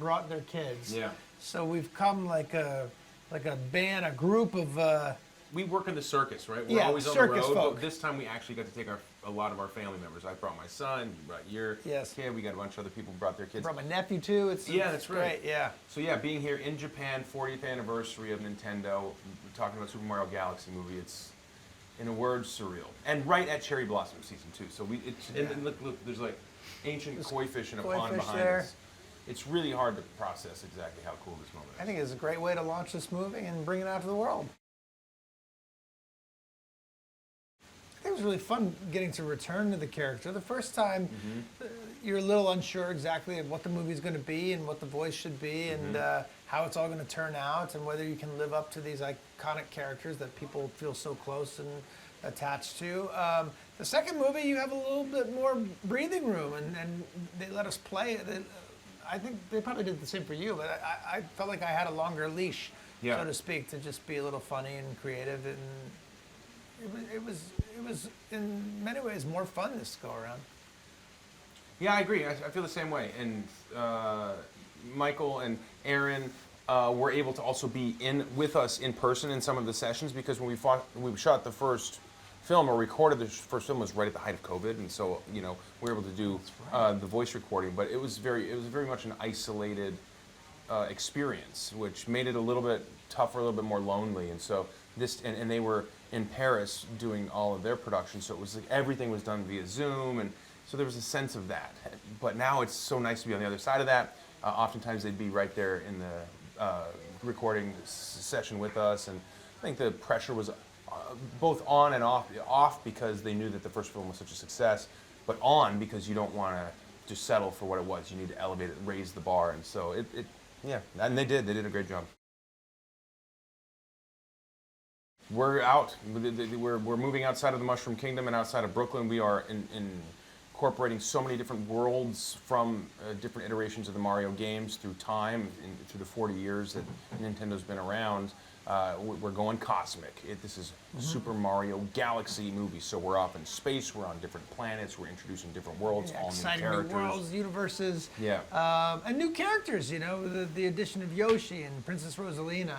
brought their kids. Yeah. So we've come like a band, a group of. We work in the circus, right? We're Yeah, always on the circus road, folk. but this time we actually got to take a lot of our family members. I brought my son, you brought your kid, we got a bunch of other people who brought their kids. I brought my nephew too. That's right. Great, yeah. So yeah, being here in Japan, 40th anniversary of Nintendo, we're talking about Super Mario Galaxy movie, it's, in a word, surreal. And right at Cherry Blossom Season 2. So and look, there's like ancient koi fish in a pond behind us. It's really hard to process exactly how cool this moment is. I think it's a great way to launch this movie and bring it out to the world. It was really fun getting to return to the character. The first time, you're a little unsure exactly of what the movie's going to be and what the voice should be and how it's all going to turn out and whether you can live up to these iconic characters that people feel so close and attached to. The second movie, you have a little bit more breathing room and they let us play. I think they probably did the same for you, but I felt like I had a longer leash, so to speak, to just be a little funny and creative and. It was in many ways more fun this go around. Yeah, I agree. I feel the same way. And Michael and Aaron were able to also be with us in person in some of the sessions because when we shot the first film or recorded the first film was right at the height of COVID, and so we were able to do the voice recording. But it was very much an isolated experience, which made it a little bit tougher, a little bit more lonely. And so and they were in Paris doing all of their production, so it was like everything was done via Zoom, and so there was a sense of that. But now it's so nice to be on the other side of that. Oftentimes they'd be right there in the recording session with us, and I think the pressure was both on and off because they knew that the first film was such a success, but on because you don't want to just settle for what it was. You need to elevate it, raise the bar, and so and they did a great job. We're out. We're moving outside of the Mushroom Kingdom and outside of Brooklyn. We are incorporating so many different worlds from different iterations of the Mario games through time, through the 40 years that Nintendo's been around. We're going cosmic. This is Super Mario Galaxy movie, so we're off in space, we're on different planets, we're introducing different worlds, all new characters. New worlds, universes, yeah, and new characters, the addition of Yoshi and Princess Rosalina,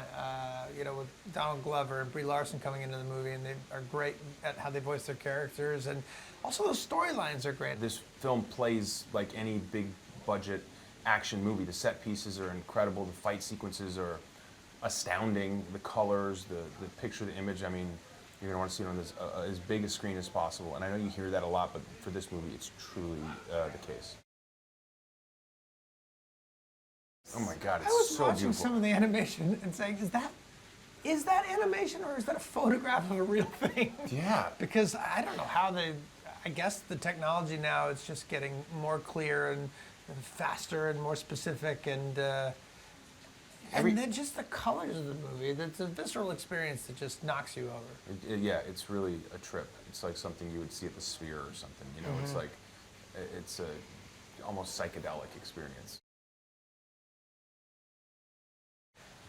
with Donald Glover and Brie Larson coming into the movie, and they are great at how they voice their characters, and also those storylines are great. This film plays like any big budget action movie. The set pieces are incredible, the fight sequences are astounding, the colors, the picture, the image. I mean, you're gonna want to see it on this as big a screen as possible. And I know you hear that a lot, but for this movie, it's truly the case. Oh my God, it's so beautiful. I was watching some of the animation and saying, is that animation or is that a photograph of a real thing? Yeah. Because I don't know how I guess the technology now is just getting more clear and faster and more specific and then just the colors of the movie. It's a visceral experience that just knocks you over. Yeah, it's really a trip. It's like something you would see at the Sphere or something. It's like, it's a almost psychedelic experience.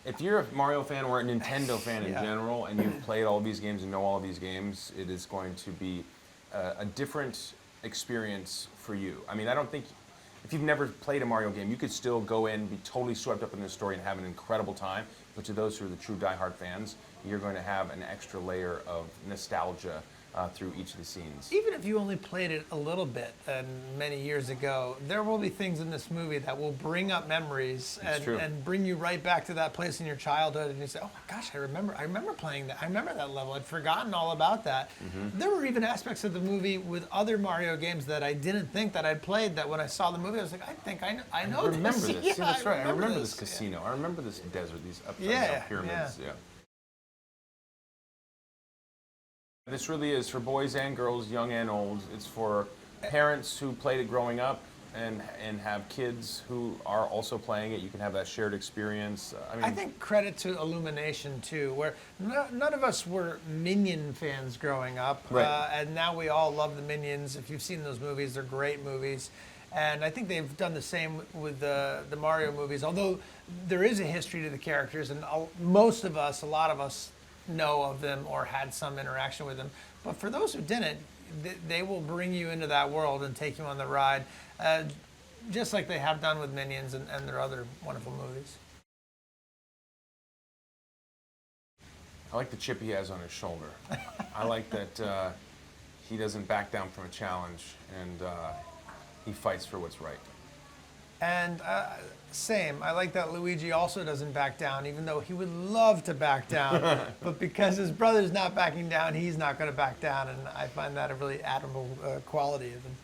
If you're a Mario fan or a Nintendo fan in general, and you've played all of these games and know all of these games, it is going to be a different experience for you. I mean, I don't think, if you've never played a Mario game, you could still go in, be totally swept up in this story and have an incredible time. But to those who are the true diehard fans, you're going to have an extra layer of nostalgia through each of the scenes. Even if you only played it a little bit many years ago, there will be things in this movie that will bring up memories and bring you right back to that place in your childhood, and you say, oh my gosh, I remember playing that. I remember that level. I'd forgotten all about that. There were even aspects of the movie with other Mario games that I didn't think that I'd played, that when I saw the movie, I was like, I think I know this. I remember this. Yeah, See, that's right. I remember this casino. I remember this desert, these upside down pyramids. Yeah. This really is for boys and girls, young and old. It's for parents who played it growing up and have kids who are also playing it. You can have that shared experience. I think credit to Illumination too, where none of us were Minion fans growing up, and now we all love the Minions. If you've seen those movies, they're great movies. And I think they've done the same with the Mario movies, although there is a history to the characters, and most of us, a lot of us, know of them or had some interaction with them. But for those who didn't, they will bring you into that world and take you on the ride. just like they have done with Minions and their other wonderful movies. I like the chip he has on his shoulder. I like that he doesn't back down from a challenge, and he fights for what's right. And same, I like that Luigi also doesn't back down, even though he would love to back down. But because his brother's not backing down, he's not going to back down, and I find that a really admirable quality of him.